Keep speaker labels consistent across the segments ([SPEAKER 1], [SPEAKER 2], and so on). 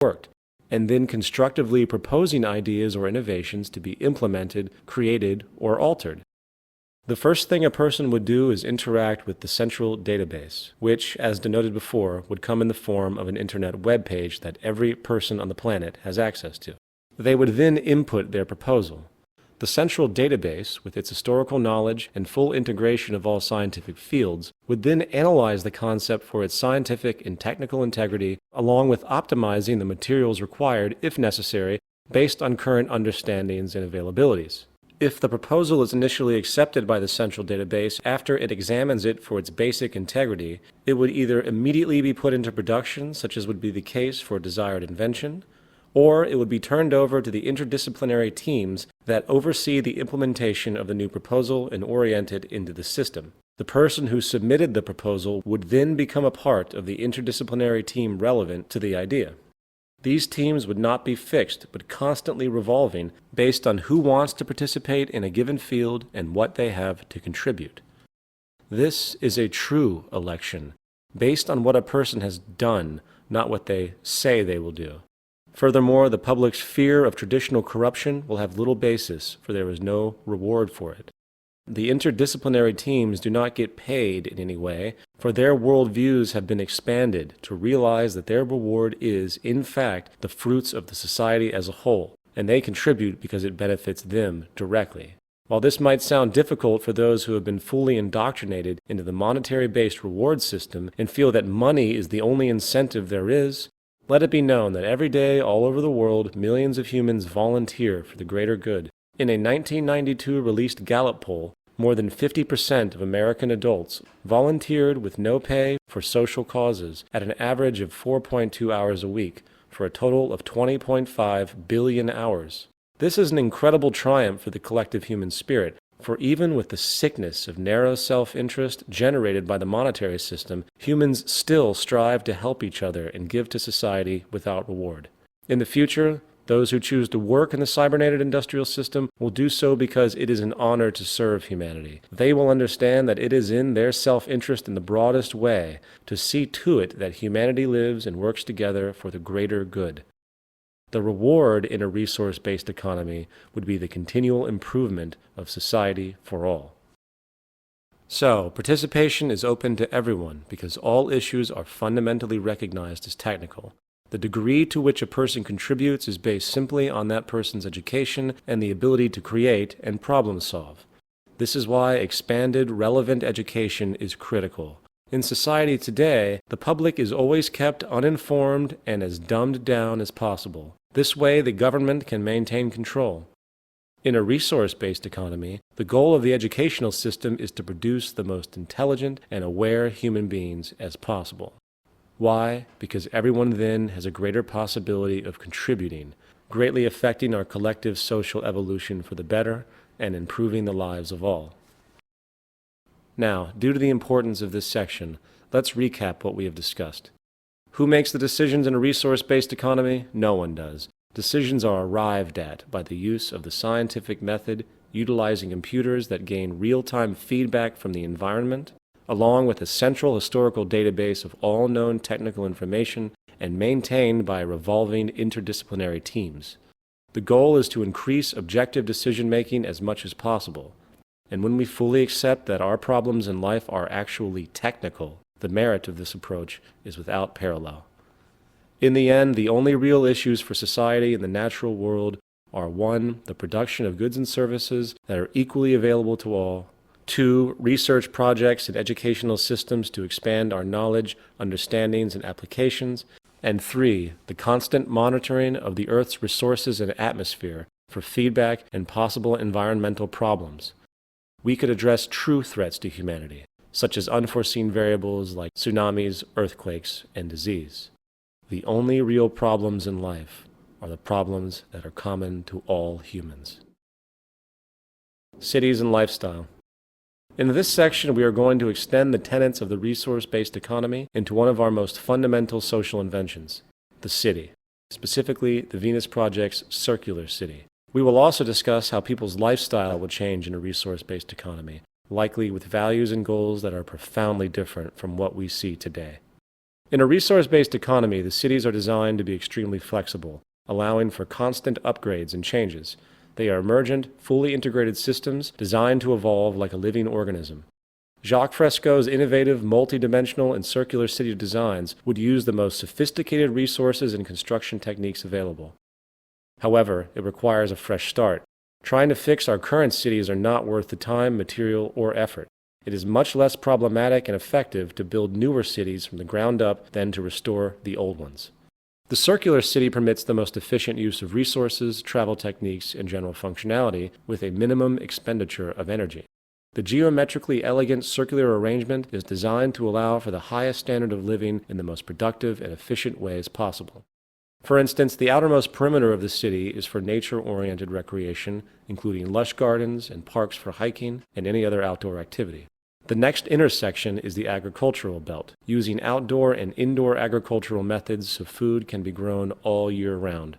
[SPEAKER 1] worked, and then constructively proposing ideas or innovations to be implemented, created, or altered. The first thing a person would do is interact with the central database, which, as denoted before, would come in the form of an internet web page that every person on the planet has access to. They would then input their proposal. The central database, with its historical knowledge and full integration of all scientific fields, would then analyze the concept for its scientific and technical integrity, along with optimizing the materials required, if necessary, based on current understandings and availabilities. If the proposal is initially accepted by the central database, after it examines it for its basic integrity, it would either immediately be put into production, such as would be the case for a desired invention, or it would be turned over to the interdisciplinary teams that oversee the implementation of the new proposal and orient it into the system. The person who submitted the proposal would then become a part of the interdisciplinary team relevant to the idea. These teams would not be fixed, but constantly revolving based on who wants to participate in a given field and what they have to contribute. This is a true election, based on what a person has done, not what they say they will do. Furthermore, the public's fear of traditional corruption will have little basis, for there is no reward for it. The interdisciplinary teams do not get paid in any way, for their worldviews have been expanded to realize that their reward is, in fact, the fruits of the society as a whole, and they contribute because it benefits them directly. While this might sound difficult for those who have been fully indoctrinated into the monetary-based reward system and feel that money is the only incentive there is, let it be known that every day all over the world millions of humans volunteer for the greater good. In a 1992 released Gallup poll, more than 50% of American adults volunteered with no pay for social causes at an average of 4.2 hours a week, for a total of 20.5 billion hours. This is an incredible triumph for the collective human spirit, for even with the sickness of narrow self-interest generated by the monetary system, humans still strive to help each other and give to society without reward. In the future, those who choose to work in the cybernetic industrial system will do so because it is an honor to serve humanity. They will understand that it is in their self-interest in the broadest way to see to it that humanity lives and works together for the greater good. The reward in a resource-based economy would be the continual improvement of society for all. So, participation is open to everyone because all issues are fundamentally recognized as technical. The degree to which a person contributes is based simply on that person's education and the ability to create and problem solve. This is why expanded, relevant education is critical. In society today, the public is always kept uninformed and as dumbed down as possible. This way, the government can maintain control. In a resource-based economy, the goal of the educational system is to produce the most intelligent and aware human beings as possible. Why? Because everyone then has a greater possibility of contributing, greatly affecting our collective social evolution for the better and improving the lives of all. Now, due to the importance of this section, let's recap what we have discussed. Who makes the decisions in a resource-based economy? No one does. Decisions are arrived at by the use of the scientific method, utilizing computers that gain real-time feedback from the environment, along with a central historical database of all known technical information and maintained by revolving interdisciplinary teams. The goal is to increase objective decision-making as much as possible. And when we fully accept that our problems in life are actually technical, the merit of this approach is without parallel. In the end, the only real issues for society in the natural world are 1. The production of goods and services that are equally available to all, 2. Research projects and educational systems to expand our knowledge, understandings, and applications, and 3. The constant monitoring of the Earth's resources and atmosphere for feedback and possible environmental problems. We could address true threats to humanity, such as unforeseen variables like tsunamis, earthquakes, and disease. The only real problems in life are the problems that are common to all humans. Cities and lifestyle. In this section, we are going to extend the tenets of the resource-based economy into one of our most fundamental social inventions, the city, specifically the Venus Project's circular city. We will also discuss how people's lifestyle will change in a resource-based economy, likely with values and goals that are profoundly different from what we see today. In a resource-based economy, the cities are designed to be extremely flexible, allowing for constant upgrades and changes. They are emergent, fully integrated systems designed to evolve like a living organism. Jacques Fresco's innovative, multi-dimensional, and circular city designs would use the most sophisticated resources and construction techniques available. However, it requires a fresh start. Trying to fix our current cities are not worth the time, material, or effort. It is much less problematic and effective to build newer cities from the ground up than to restore the old ones. The circular city permits the most efficient use of resources, travel techniques, and general functionality with a minimum expenditure of energy. The geometrically elegant circular arrangement is designed to allow for the highest standard of living in the most productive and efficient ways possible. For instance, the outermost perimeter of the city is for nature-oriented recreation, including lush gardens and parks for hiking and any other outdoor activity. The next intersection is the agricultural belt, using outdoor and indoor agricultural methods so food can be grown all year round.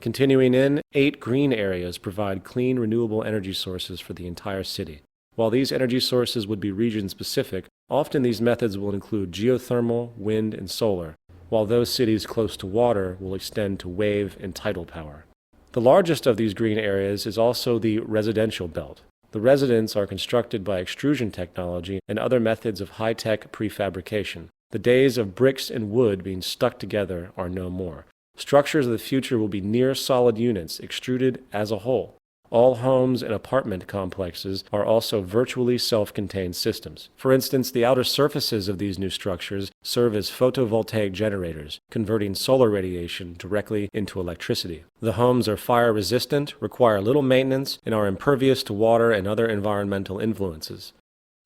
[SPEAKER 1] Continuing in, 8 green areas provide clean, renewable energy sources for the entire city. While these energy sources would be region-specific, often these methods will include geothermal, wind, and solar, while those cities close to water will extend to wave and tidal power. The largest of these green areas is also the residential belt. The residences are constructed by extrusion technology and other methods of high-tech prefabrication. The days of bricks and wood being stuck together are no more. Structures of the future will be near-solid units extruded as a whole. All homes and apartment complexes are also virtually self-contained systems. For instance, the outer surfaces of these new structures serve as photovoltaic generators, converting solar radiation directly into electricity. The homes are fire-resistant, require little maintenance, and are impervious to water and other environmental influences.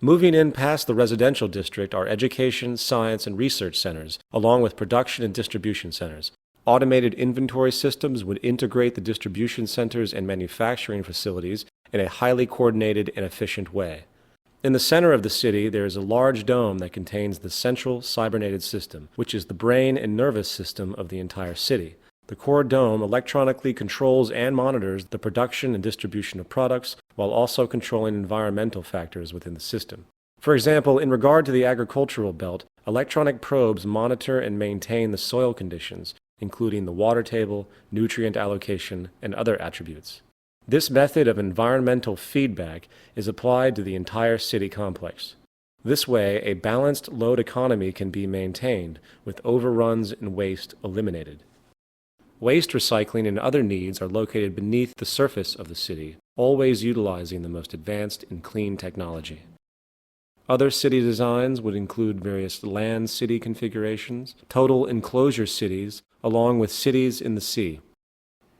[SPEAKER 1] Moving in past the residential district are education, science, and research centers, along with production and distribution centers. Automated inventory systems would integrate the distribution centers and manufacturing facilities in a highly coordinated and efficient way. In the center of the city, there is a large dome that contains the central cybernated system, which is the brain and nervous system of the entire city. The core dome electronically controls and monitors the production and distribution of products, while also controlling environmental factors within the system. For example, in regard to the agricultural belt, electronic probes monitor and maintain the soil conditions, including the water table, nutrient allocation, and other attributes. This method of environmental feedback is applied to the entire city complex. This way, a balanced load economy can be maintained, with overruns and waste eliminated. Waste recycling and other needs are located beneath the surface of the city, always utilizing the most advanced and clean technology. Other city designs would include various land city configurations, total enclosure cities, along with cities in the sea.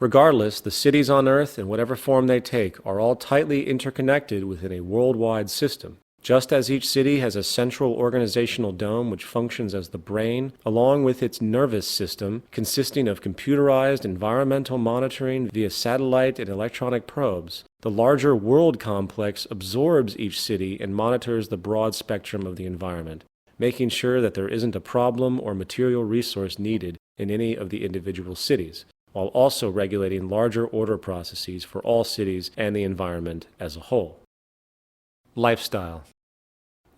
[SPEAKER 1] Regardless, the cities on Earth, in whatever form they take, are all tightly interconnected within a worldwide system. Just as each city has a central organizational dome which functions as the brain, along with its nervous system, consisting of computerized environmental monitoring via satellite and electronic probes, the larger world complex absorbs each city and monitors the broad spectrum of the environment, making sure that there isn't a problem or material resource needed in any of the individual cities, while also regulating larger order processes for all cities and the environment as a whole. Lifestyle.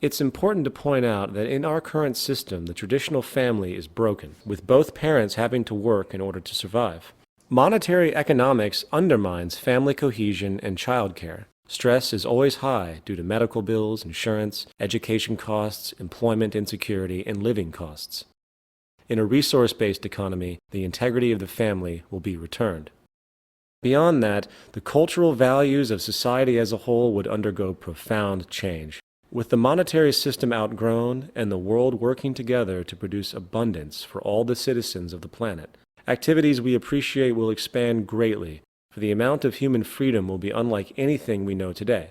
[SPEAKER 1] It's important to point out that in our current system, the traditional family is broken, with both parents having to work in order to survive. Monetary economics undermines family cohesion and childcare. Stress is always high due to medical bills, insurance, education costs, employment insecurity, and living costs. In a resource-based economy, the integrity of the family will be returned. Beyond that, the cultural values of society as a whole would undergo profound change. With the monetary system outgrown and the world working together to produce abundance for all the citizens of the planet, activities we appreciate will expand greatly, for the amount of human freedom will be unlike anything we know today.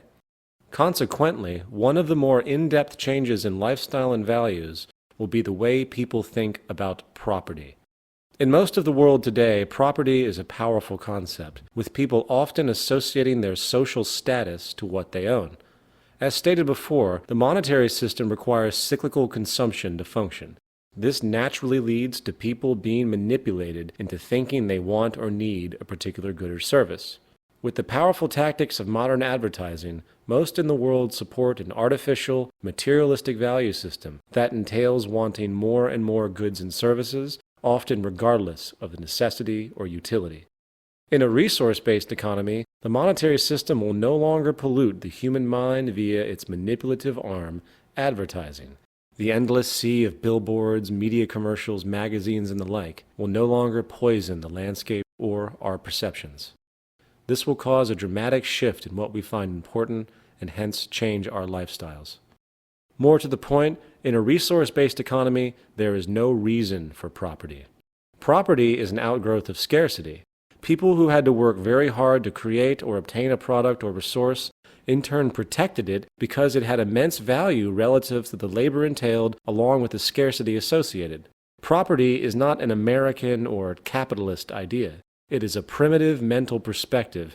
[SPEAKER 1] Consequently, one of the more in-depth changes in lifestyle and values will be the way people think about property. In most of the world today, property is a powerful concept, with people often associating their social status to what they own. As stated before, the monetary system requires cyclical consumption to function. This naturally leads to people being manipulated into thinking they want or need a particular good or service. With the powerful tactics of modern advertising, most in the world support an artificial, materialistic value system that entails wanting more and more goods and services, often regardless of the necessity or utility. In a resource-based economy, the monetary system will no longer pollute the human mind via its manipulative arm, advertising. The endless sea of billboards, media commercials, magazines, and the like will no longer poison the landscape or our perceptions. This will cause a dramatic shift in what we find important and hence change our lifestyles. More to the point, in a resource-based economy, there is no reason for property. Property is an outgrowth of scarcity. People who had to work very hard to create or obtain a product or resource in turn protected it because it had immense value relative to the labor entailed along with the scarcity associated. Property is not an American or capitalist idea. It is a primitive mental perspective